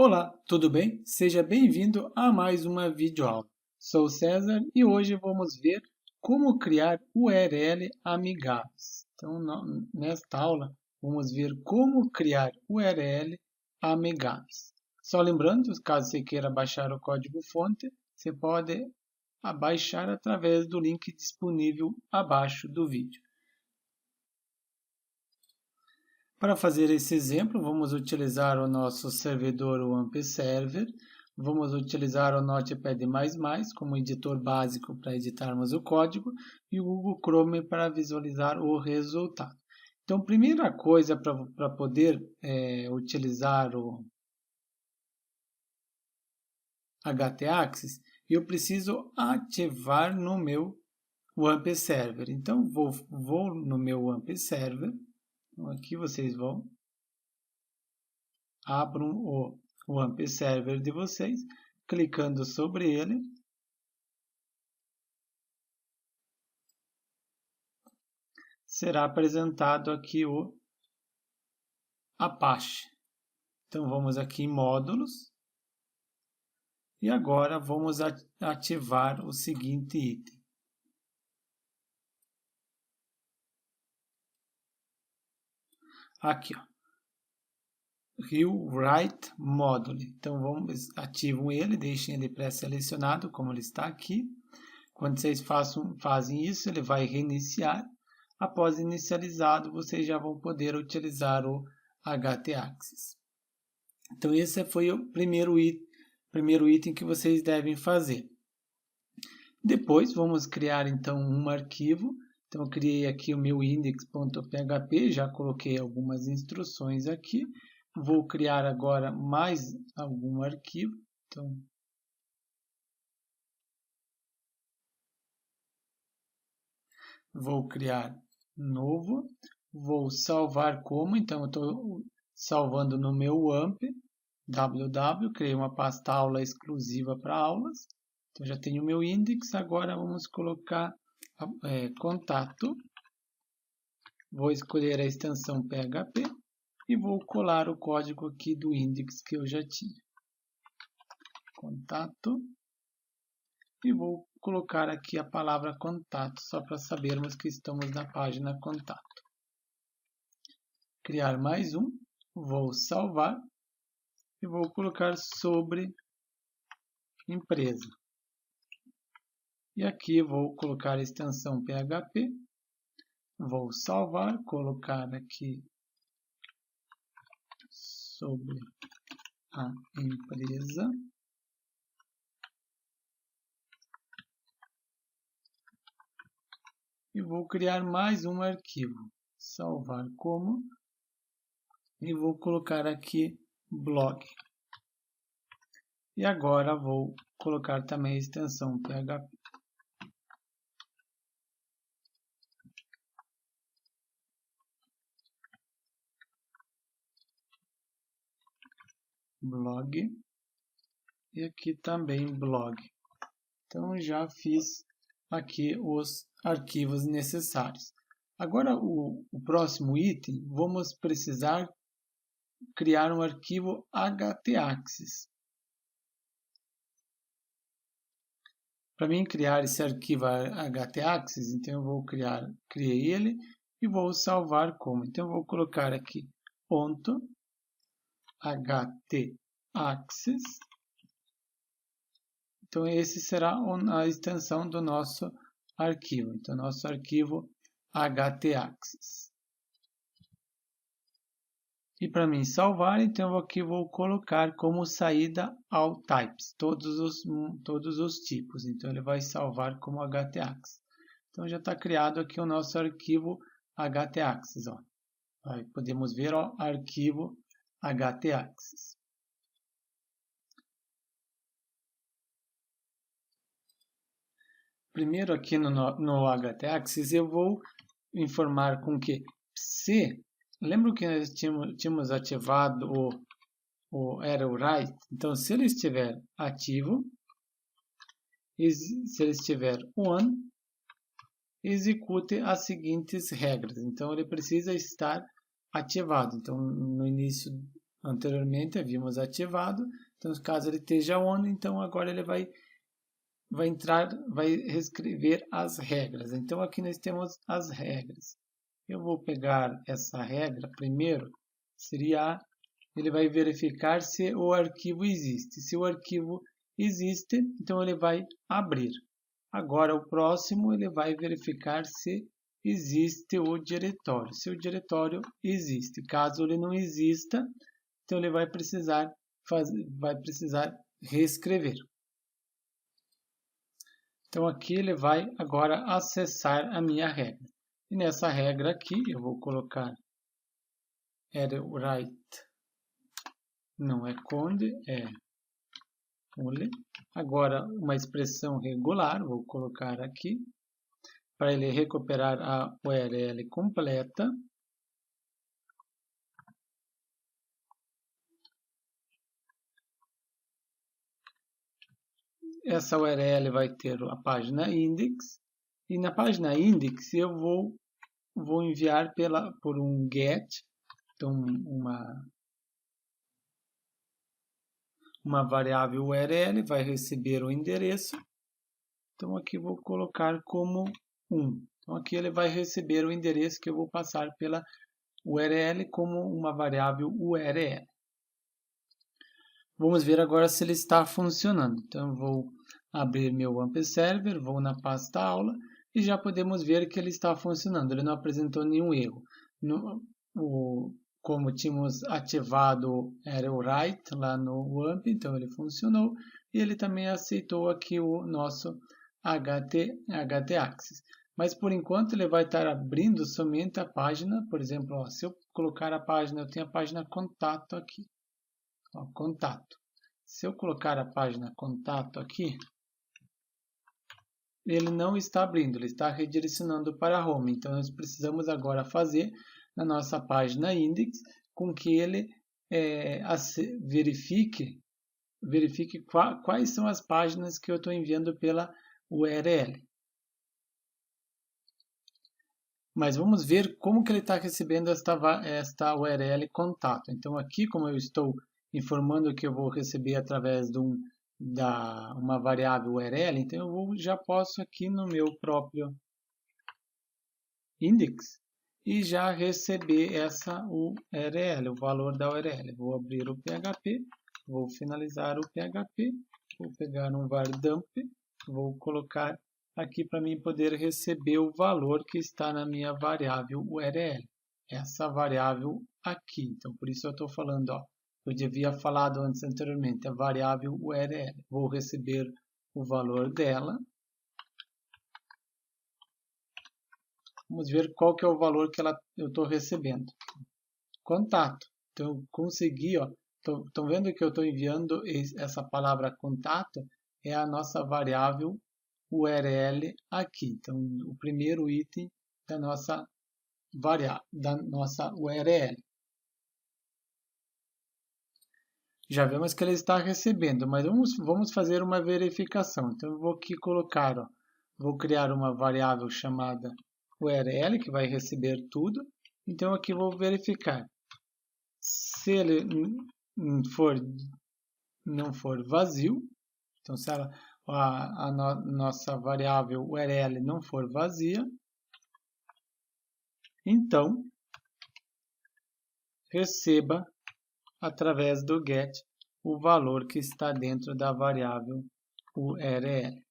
Olá, tudo bem? Seja bem-vindo a mais uma videoaula. Sou o César e hoje vamos ver como criar URL amigáveis. Então, nesta aula, vamos ver como criar URL amigáveis. Só lembrando, caso você queira baixar o código-fonte, você pode baixar através do link disponível abaixo do vídeo. Para fazer esse exemplo, vamos utilizar o nosso servidor WAMP Server, vamos utilizar o Notepad++ como editor básico para editarmos o código e o Google Chrome para visualizar o resultado. Então, primeira coisa para poder utilizar o htaccess, eu preciso ativar no meu WAMP Server. Então, vou no meu WAMP Server. Então, aqui vocês abram o WAMP Server de vocês, clicando sobre ele. Será apresentado aqui o Apache. Então, vamos aqui em Módulos. E agora vamos ativar o seguinte item. Aqui, ó. Rewrite Module. Então, ativam ele, deixem ele pré-selecionado, como ele está aqui. Quando vocês fazem isso, ele vai reiniciar. Após inicializado, vocês já vão poder utilizar o htaccess. Então, esse foi o primeiro item que vocês devem fazer. Depois, vamos criar, então, um arquivo. Então, eu criei aqui o meu index.php, já coloquei algumas instruções aqui. Vou criar agora mais algum arquivo. Então, vou criar novo. Vou salvar como. Então, eu estou salvando no meu WAMP. www. Criei uma pasta aula exclusiva para aulas. Então, já tenho o meu index. Agora, vamos colocar contato. Vou escolher a extensão PHP. E vou colar o código aqui do index que eu já tinha. Contato. E vou colocar aqui a palavra contato, só para sabermos que estamos na página contato. Criar mais um. Vou salvar. E vou colocar sobre empresa. E aqui vou colocar a extensão PHP. Vou salvar, colocar aqui sobre a empresa. E vou criar mais um arquivo. Salvar como. E vou colocar aqui blog. E agora vou colocar também a extensão PHP. Blog. E aqui também blog. Então, já fiz aqui os arquivos necessários. Agora, o próximo item, vamos precisar criar um arquivo htaccess. Para mim criar esse arquivo htaccess, então eu vou criei ele e vou salvar como. Então, eu vou colocar aqui ponto htaccess. Então, esse será a extensão do nosso arquivo. Então, nosso arquivo htaccess. E para mim salvar, então aqui vou colocar como saída all types, todos os tipos. Então, ele vai salvar como htaccess. Então, já está criado aqui o nosso arquivo htaccess. Ó. Podemos ver o arquivo htaccess. Primeiro aqui no htaccess eu vou informar com que se... Lembra que nós tínhamos ativado o write? Então, se ele estiver ativo, se ele estiver on, execute as seguintes regras. Então, ele precisa estar ativado. Então, no início, anteriormente havíamos ativado. Então, caso ele esteja on, então agora ele vai reescrever as regras. Então, aqui nós temos as regras. Eu vou pegar essa regra primeiro, seria ele vai verificar se o arquivo existe. Se o arquivo existe, então ele vai abrir. Agora, o próximo, ele vai verificar se existe o diretório. Se o diretório existe. Caso ele não exista, então ele vai precisar reescrever. Então, aqui ele vai agora acessar a minha regra. E nessa regra aqui, eu vou colocar write, não é conde, é only. Agora, uma expressão regular, vou colocar aqui, para ele recuperar a URL completa. Essa URL vai ter a página index, e na página index eu vou enviar por um get, então uma variável URL vai receber o endereço. Então aqui vou colocar como 1. Então aqui ele vai receber o endereço que eu vou passar pela URL como uma variável URL. Vamos ver agora se ele está funcionando. Então eu vou abrir meu AMP Server, vou na pasta aula e já podemos ver que ele está funcionando. Ele não apresentou nenhum erro. Como tínhamos ativado o write lá no AMP, então ele funcionou. E ele também aceitou aqui o nosso htaccess. Mas por enquanto ele vai estar abrindo somente a página. Por exemplo, ó, se eu colocar a página, eu tenho a página contato aqui. Ó, contato. Se eu colocar a página contato aqui, ele não está abrindo, ele está redirecionando para a home. Então nós precisamos agora fazer na nossa página index com que ele verifique quais são as páginas que eu estou enviando pela URL. Mas vamos ver como que ele está recebendo esta URL contato. Então aqui, como eu estou informando que eu vou receber através de uma variável URL, então eu já posso aqui no meu próprio index e já receber essa URL, o valor da URL. Vou abrir o PHP, vou finalizar o PHP, vou pegar um var dump, vou colocar aqui para mim poder receber o valor que está na minha variável URL. Essa variável aqui. Então, por isso eu estou falando, ó, eu devia falado anteriormente, a variável URL. Vou receber o valor dela. Vamos ver qual que é o valor que eu estou recebendo. Contato. Então, eu consegui, ó. Estão vendo que eu estou enviando essa palavra contato? É a nossa variável URL aqui. Então, o primeiro item da nossa URL. Já vemos que ele está recebendo, mas vamos fazer uma verificação. Então, eu vou aqui colocar, ó, vou criar uma variável chamada URL, que vai receber tudo. Então, aqui eu vou verificar. Se ele não for vazio, então se a nossa variável URL não for vazia, então receba através do get o valor que está dentro da variável URL.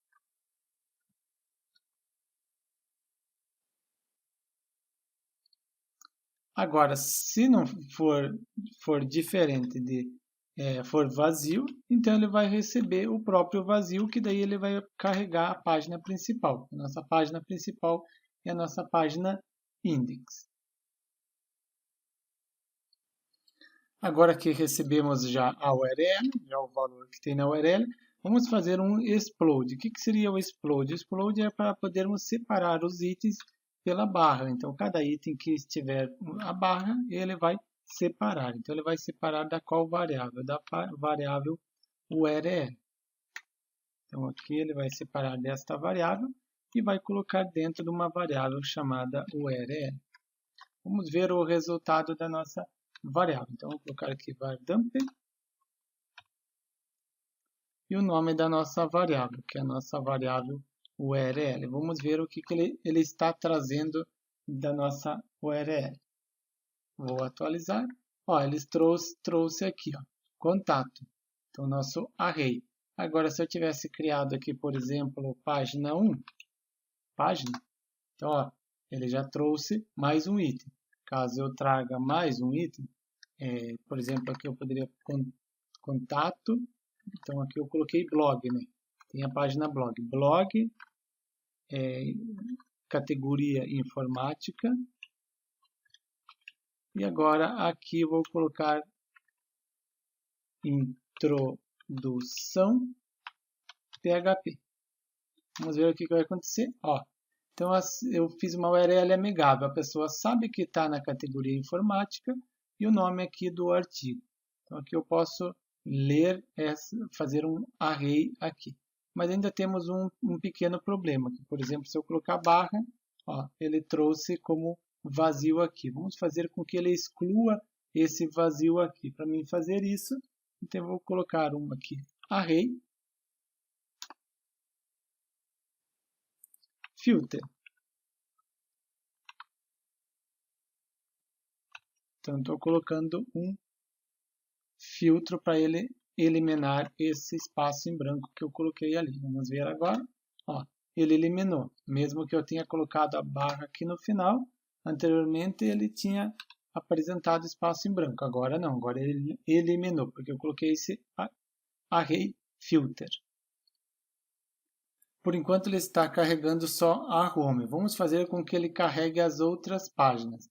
Agora, se não for diferente for vazio, então ele vai receber o próprio vazio, que daí ele vai carregar a página principal. A nossa página principal é a nossa página index. Agora que recebemos já a URL, já o valor que tem na URL, vamos fazer um explode. O que seria o explode? O explode é para podermos separar os itens pela barra. Então, cada item que estiver a barra, ele vai separar. Então, ele vai separar da qual variável? Da variável URL. Então, aqui ele vai separar desta variável e vai colocar dentro de uma variável chamada URL. Vamos ver o resultado da nossa variável. Então, vou colocar aqui var_dump e o nome da nossa variável, que é a nossa variável URL. Vamos ver o que ele está trazendo da nossa URL. Vou atualizar. Ó, ele trouxe aqui, ó, contato. Então, nosso array. Agora, se eu tivesse criado aqui, por exemplo, página 1, página, então, ó, ele já trouxe mais um item. Caso eu traga mais um item, por exemplo, aqui eu poderia contato. Então, aqui eu coloquei blog, né? Tem a página blog. Blog, categoria informática. E agora aqui eu vou colocar introdução PHP. Vamos ver o que vai acontecer. Ó, então, eu fiz uma URL amigável. A pessoa sabe que está na categoria informática e o nome aqui do artigo. Então, aqui eu posso ler, fazer um array aqui. Mas ainda temos um pequeno problema. Por exemplo, se eu colocar barra, ó, ele trouxe como vazio aqui. Vamos fazer com que ele exclua esse vazio aqui. Para mim fazer isso, então eu vou colocar aqui, array, filter. Então, estou colocando um filtro para ele eliminar esse espaço em branco que eu coloquei ali. Vamos ver agora. Ó, ele eliminou. Mesmo que eu tenha colocado a barra aqui no final, anteriormente ele tinha apresentado espaço em branco. Agora não, agora ele eliminou, porque eu coloquei esse array filter. Por enquanto ele está carregando só a home. Vamos fazer com que ele carregue as outras páginas.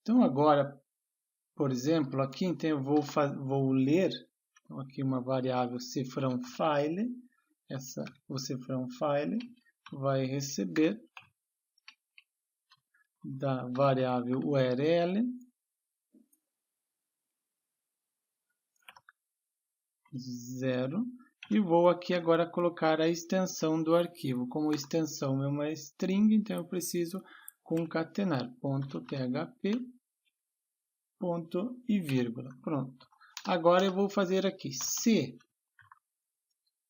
Então agora, por exemplo, aqui então eu vou ler, então, aqui uma variável cifrão file, o cifrão file vai receber da variável URL zero e vou aqui agora colocar a extensão do arquivo. Como a extensão é uma string, então eu preciso concatenar .php ponto e vírgula. Pronto. Agora eu vou fazer aqui, se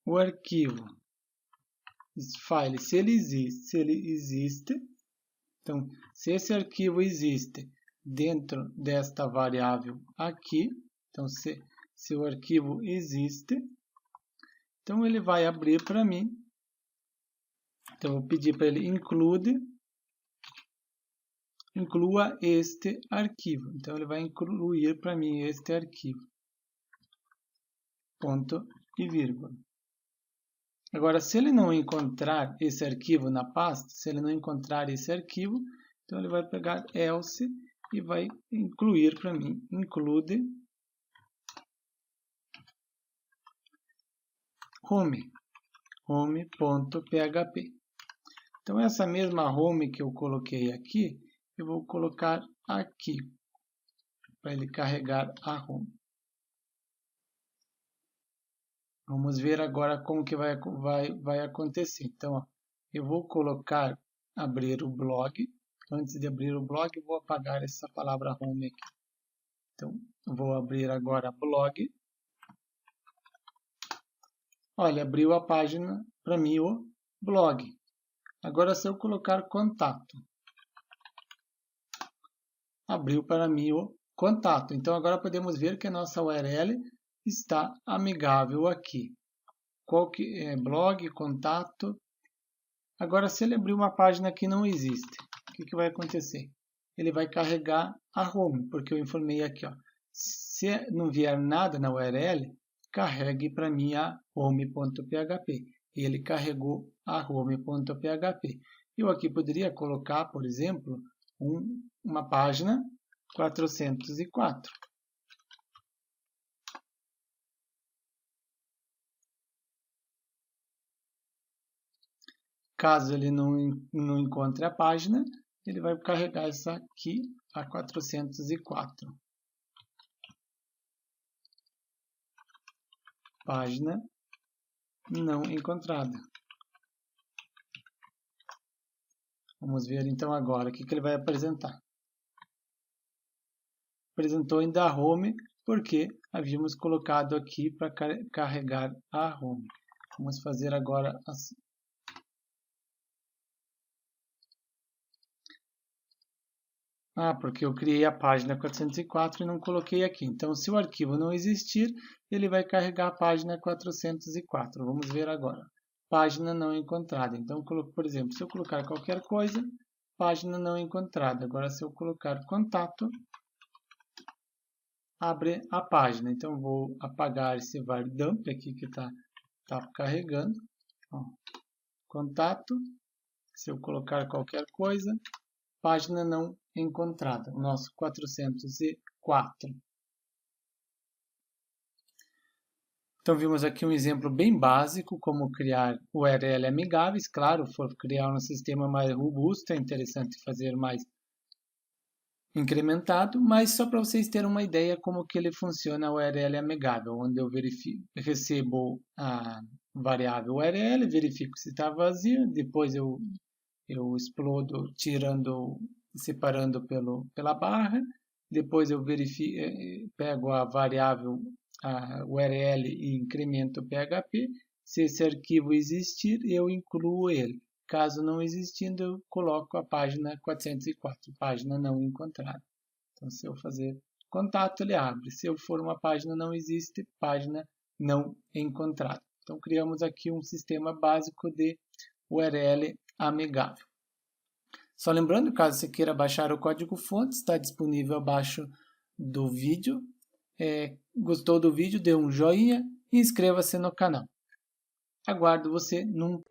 o arquivo file, se ele existe, então se esse arquivo existe dentro desta variável aqui, então se o arquivo existe, então ele vai abrir para mim, então eu vou pedir para ele inclua este arquivo. Então, ele vai incluir para mim este arquivo. Ponto e vírgula. Agora, se ele não encontrar esse arquivo na pasta, se ele não encontrar esse arquivo, então ele vai pegar else e vai incluir para mim, include home.php. Então, essa mesma home que eu coloquei aqui, eu vou colocar aqui, para ele carregar a home. Vamos ver agora como que vai acontecer. Então, ó, eu vou abrir o blog. Antes de abrir o blog, eu vou apagar essa palavra home aqui. Então, eu vou abrir agora blog. Olha, abriu a página para mim, o blog. Agora, se eu colocar contato, abriu para mim o contato. Então, agora podemos ver que a nossa URL está amigável aqui. Qual que é blog, contato. Agora, se ele abrir uma página que não existe, o que vai acontecer? Ele vai carregar a home, porque eu informei aqui, ó. Se não vier nada na URL, carregue para mim a home.php. E ele carregou a home.php. Eu aqui poderia colocar, por exemplo, uma página 404. Caso ele não encontre a página, ele vai carregar essa aqui, a 404. Página não encontrada. Vamos ver então agora o que ele vai apresentar. apresentou ainda a home, porque havíamos colocado aqui para carregar a home. Vamos fazer agora assim. Porque eu criei a página 404 e não coloquei aqui. Então, se o arquivo não existir, ele vai carregar a página 404. Vamos ver agora. Página não encontrada. Então, por exemplo, se eu colocar qualquer coisa, página não encontrada. Agora, se eu colocar contato, abre a página. Então, vou apagar esse var dump aqui que está carregando. Contato. Se eu colocar qualquer coisa, página não encontrada, o nosso 404. Então, vimos aqui um exemplo bem básico, como criar URL amigáveis. Claro, for criar um sistema mais robusto, é interessante fazer mais incrementado, mas só para vocês terem uma ideia como que ele funciona, o URL amigável, onde eu recebo a variável URL, verifico se está vazia, depois eu explodo separando pela barra, depois eu pego a variável a URL e incremento o PHP. Se esse arquivo existir, eu incluo ele. Caso não existindo, eu coloco a página 404, página não encontrada. Então, se eu fazer contato, ele abre. Se eu for uma página não existe, página não encontrada. Então, criamos aqui um sistema básico de URL amigável. Só lembrando, caso você queira baixar o código-fonte, está disponível abaixo do vídeo. Gostou do vídeo? Dê um joinha e inscreva-se no canal. Aguardo você num